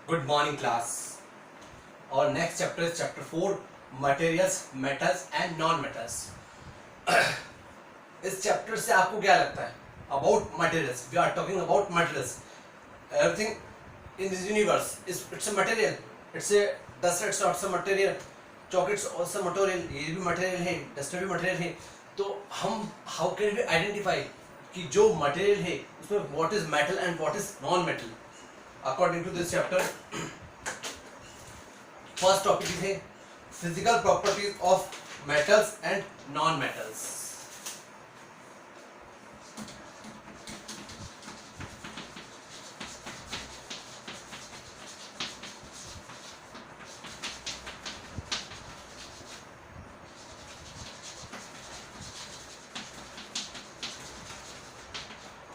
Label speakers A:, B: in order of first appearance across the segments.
A: Good morning class. Our next chapter is chapter 4, materials, metals and non-metals. इस chapter से आपको क्या लगता है? About materials. We are talking about materials. Everything in this universe it's a material. It's a dust. It's also material. Chocolates also material. ये भी material है. Dust भी material है. तो हम how can we identify कि जो material है उसमें what is metal and what is non-metal? According to this chapter, first topic is physical properties of metals and non-metals.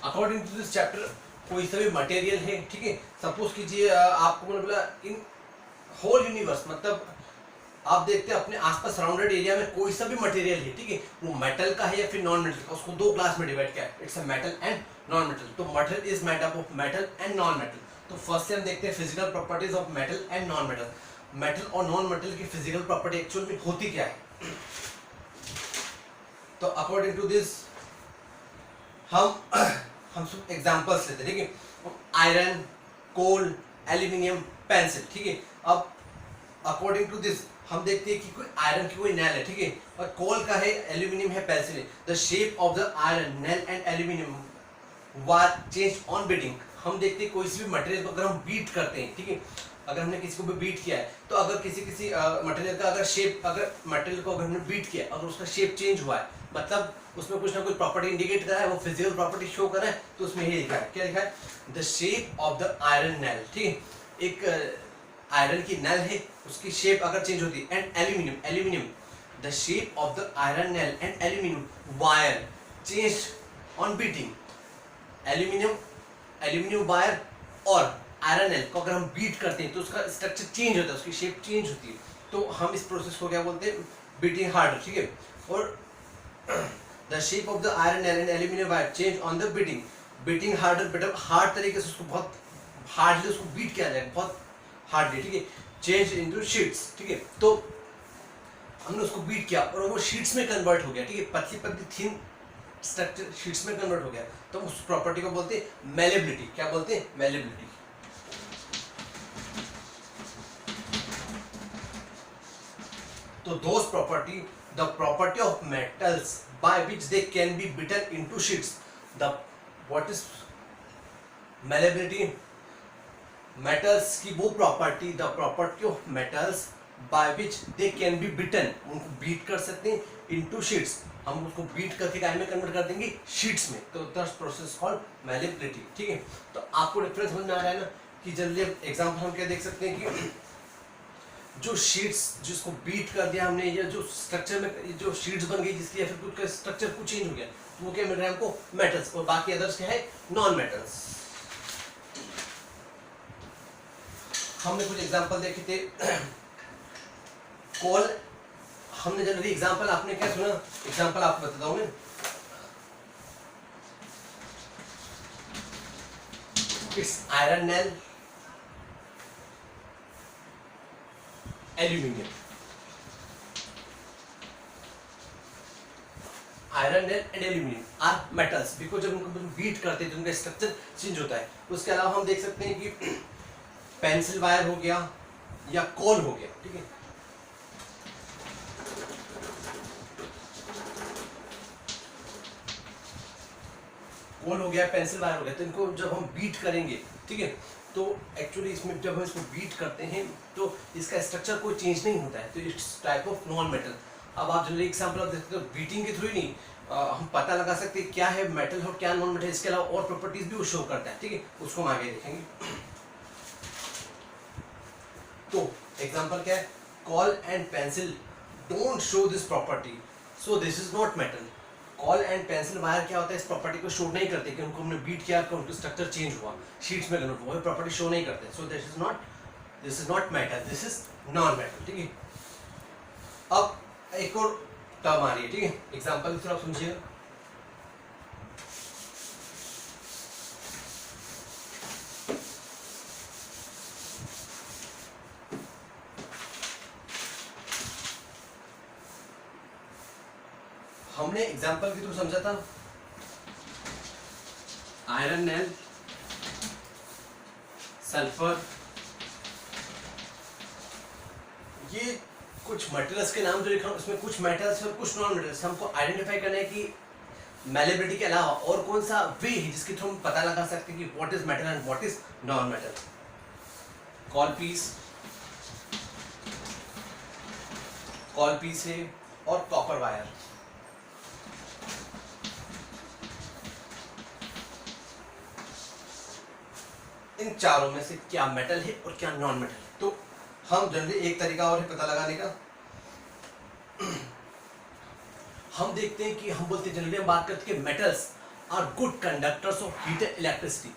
A: According to this chapter, कोई सा भी मटेरियल है, ठीक है, सपोज कीजिए आपको मैंने बोला इन होल यूनिवर्स, मतलब आप देखते हैं अपने आसपास सराउंडेड एरिया में कोई सा भी मटेरियल है, ठीक है, वो मेटल का है या फिर नॉन मेटल का, उसको दो क्लास में डिवाइड किया है, it's a metal and non metal. तो material is made up of metal and non metal. तो फर्स्ट से हम देखते हैं physical properties of metal and non metal. Metal और नॉन मेटल की फिजिकल प्रॉपर्टी एक्चुअल में होती क्या है? तो अकॉर्डिंग टू दिस हम सब एग्जांपल्स लेते हैं, ठीक है. आयरन, कोल, एल्यूमिनियम, पेंसिल, ठीक है. अब अकॉर्डिंग टू दिस हम देखते हैं कि कोई आयरन की कोई नेल है, ठीक है, और कोल का है, एल्यूमिनियम है, पेंसिल है. The shape of the iron, nail and aluminium war change on beating. हम देखते हैं कोई सी भी मटेरियल को अगर हम बीट करते हैं, ठीक है, अगर हमने किसी को भी बीट किया है तो अगर किसी मटेरियल का अगर शेप, अगर मटेरियल को अगर हमने बीट किया, अगर उसका शेप चेंज हुआ है, मतलब उसमें कुछ ना कुछ प्रॉपर्टी इंडिकेट करा है, वो फिजिकल प्रॉपर्टी शो कर रहा है, तो उसमें ये लिखा है, क्या लिखा है? The shape of the iron nail, ठीक है, एक आयरन की नेल है, उसकी शेप अगर चेंज होती है. And aluminium the shape of the iron nail and aluminium wire change on beating. Aluminium wire और आयरन नेल को अगर हम बीट करते हैं तो उसका स्ट्रक्चर चेंज होता है, उसकी शेप चेंज होती है. तो हम इस प्रोसेस को क्या बोलते हैं? बीटिंग हार्डर, ठीक है. और the shape of the iron nail and aluminium wire change on the beating harder. बेटा हार्ड तरीके से उसको बहुत हार्डली उसको बीट किया जाए, बहुत हार्डली, ठीक है. चेंज इनटू शीट्स, ठीक है. तो हमने उसको बीट किया और वो शीट्स में कन्वर्ट हो गया, ठीक है, पतली पतली थिन स्ट्रक्चर शीट्स में कन्वर्ट हो गया. तो उस प्रॉपर्टी को बोलते हैं मेलेबिलिटी. क्या बोलते हैं? मेलेबिलिटी. तो those property, the property of metals by which they can be beaten into sheets. The what is malleability? Metals की वो property, the property of metals by which they can be beaten, उनको beat कर सकते हैं into sheets. हम उसको beat करके काय में convert कर देंगे? sheets में. तो the process called malleability, ठीक है. तो आपको डिफरेंस समझ में आ रहा है ना कि जल्दी एग्जाम्पल हम क्या देख सकते हैं कि जो शीट्स जिसको बीट कर दिया हमने, या जो स्ट्रक्चर में जो शीट्स बन गई जिसकी, या फिर कुछ का स्ट्रक्चर कुछ चेंज हो गया, तो वो क्या मिल रहा है हमको? मेटल्स. और बाकी अदर्स क्या है? Non metals. हमने कुछ एग्जांपल देखे थे. कोल, हमने जनरली एग्जांपल, आपने क्या सुना? एग्जांपल आपको बताता हूँ मैं. It's iron nail, aluminium. Iron nail and aluminium are metals because जब उनको बीट करते हैं तो उनका स्ट्रक्चर चेंज होता है. उसके अलावा हम देख सकते हैं कि पेंसिल वायर हो गया या कोल हो गया, ठीक है. कोल हो गया, पेंसिल वायर हो गया, तो इनको जब हम बीट करेंगे, ठीक है, तो एक्चुअली इसमें जब हम इसको बीट करते हैं तो इसका स्ट्रक्चर कोई चेंज नहीं होता है. तो it's type of non metal. अब आप जनरली एग्जांपल आप देखते हो बीटिंग के थ्रू ही नहीं हम पता लगा सकते हैं क्या है मेटल और क्या नॉन मेटल. इसके अलावा और प्रॉपर्टीज भी वो शो करता है, ठीक है, उसको हम आगे देखेंगे. तो एग्जांपल क्या है? Call and pencil don't show this property, so this is not metal. Call and pencil wire क्या होता है? इस प्रॉपर्टी को शो नहीं करते कि उनको हमने बीट किया, उनका स्ट्रक्चर चेंज हुआ, शीट्स में कन्वर्ट हुआ, प्रॉपर्टी शो नहीं करते. So this is not metal, this is non metal, ठीक है. अब एक और टर्म आ रही है, ठीक है, एग्जांपल थोड़ा समझिएगा. हमने एग्जांपल के थ्रू समझा था आयरन नैल, सल्फर, ये कुछ मटेरियल्स के नाम जो लिखा हूं उसमें कुछ मेटल्स और कुछ नॉन मेटल्स हमको आइडेंटिफाई करना है कि मैलेबिलिटी के अलावा और कौन सा वे है जिसके थ्रू हम पता लगा सकते हैं कि what is metal and what is non metal. Call peace है और कॉपर वायर। इन चारों में से क्या मेटल है और क्या नॉन मेटल है। तो हम जनरली एक तरीका और है पता लगाने का, हम देखते हैं कि हम बोलते हैं जनरली हम बात करते हैं कि metals are good conductors of heat and electricity.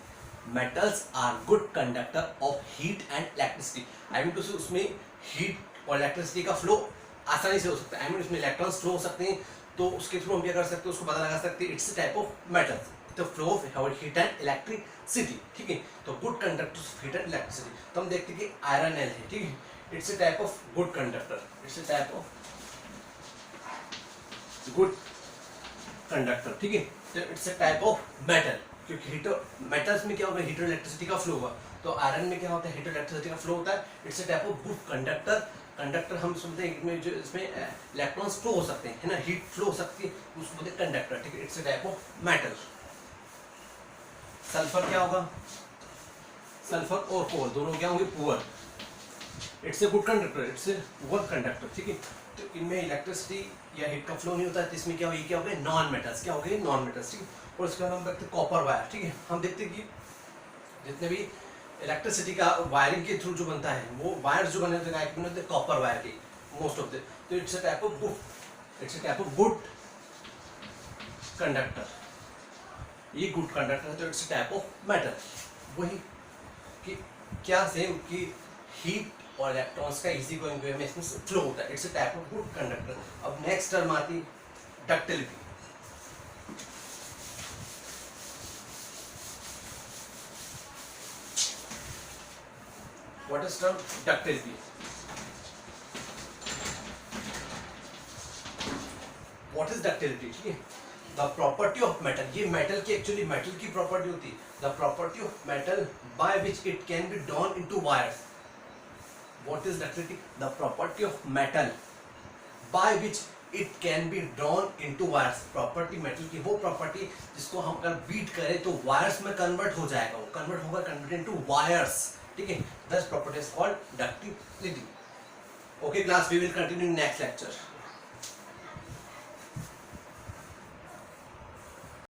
A: Metals are good conductor of heat and electricity. I mean to say उसमें हीट और इलेक्ट्रिसिटी का फ्लो आसानी से हो सकता है। आई मीन उसमें इलेक्ट्रॉन्स फ्लो हो सकते हैं, तो उसके थ्रू हम क्या कर सकते हैं, उसको पता लगा सकते हैं it's type of metals the flow of heat and electricity. ठीक है, तो good conductors of heat and electricity. तो हम देखते हैं कि आयरन नैल है, ठीक है, it's a type of good conductor, it's a type of good conductor. ठीक है, तो it's a type of metal, क्योंकि हीट मेटल्स में क्या होगा, हीट और इलेक्ट्रिसिटी का फ्लो होगा। तो आयरन में क्या होता है, हीट और इलेक्ट्रिसिटी का फ्लो होता है। It's a type of good conductor. Conductor हम सुनते हैं इसमें जो इसमें इलेक्ट्रॉन्स फ्लो हो सकते हैं, है ना, हीट फ्लो हो सकती है, उसको बोलते हैं कंडक्टर। ठीक है, it's a type of metal. Sulphur क्या होगा, सल्फर और कोल दोनों क्या होंगे, poor. It's a good conductor, it's a poor conductor. ठीक है, तो इनमें इलेक्ट्रिसिटी या हीट का फ्लो नहीं होता है, तो इसमें क्या होगी, क्या हो गए नॉन मेटल्स, क्या हो गए नॉन मेटल्स। ठीक है, और उसके बाद हम देखते हैं कॉपर वायर। ठीक है, हम देखते हैं कि जितने भी इलेक्ट्रिसिटी का वायरिंग के थ्रू जो बनता है, वो वायर्स जो बने होते हैं कॉपर वायर के मोस्ट ऑफ द। तो it's a type of good, it's a type of good conductor. ये गुड कंडक्टर है, तो it's a type of metal. वही कि क्या सेम कि हीट और इलेक्ट्रॉन्स का इजी गोइंग वे में इसमें फ्लो होता है, it's a type of good conductor. अब नेक्स्ट टर्म आती ductility. What is term ductility? What is ductility? ठीक है, the property of metal, ये metal की actually metal की property होती है, the property of metal by which it can be drawn into wires. What is ductility? The property of metal by which it can be drawn into wires. Property metal की वो property जिसको हम अगर beat करें तो wires में convert हो जाएगा, वो convert होगा, convert into wires. ठीक है, thus property is called ductility. Okay class, we will continue in next lecture.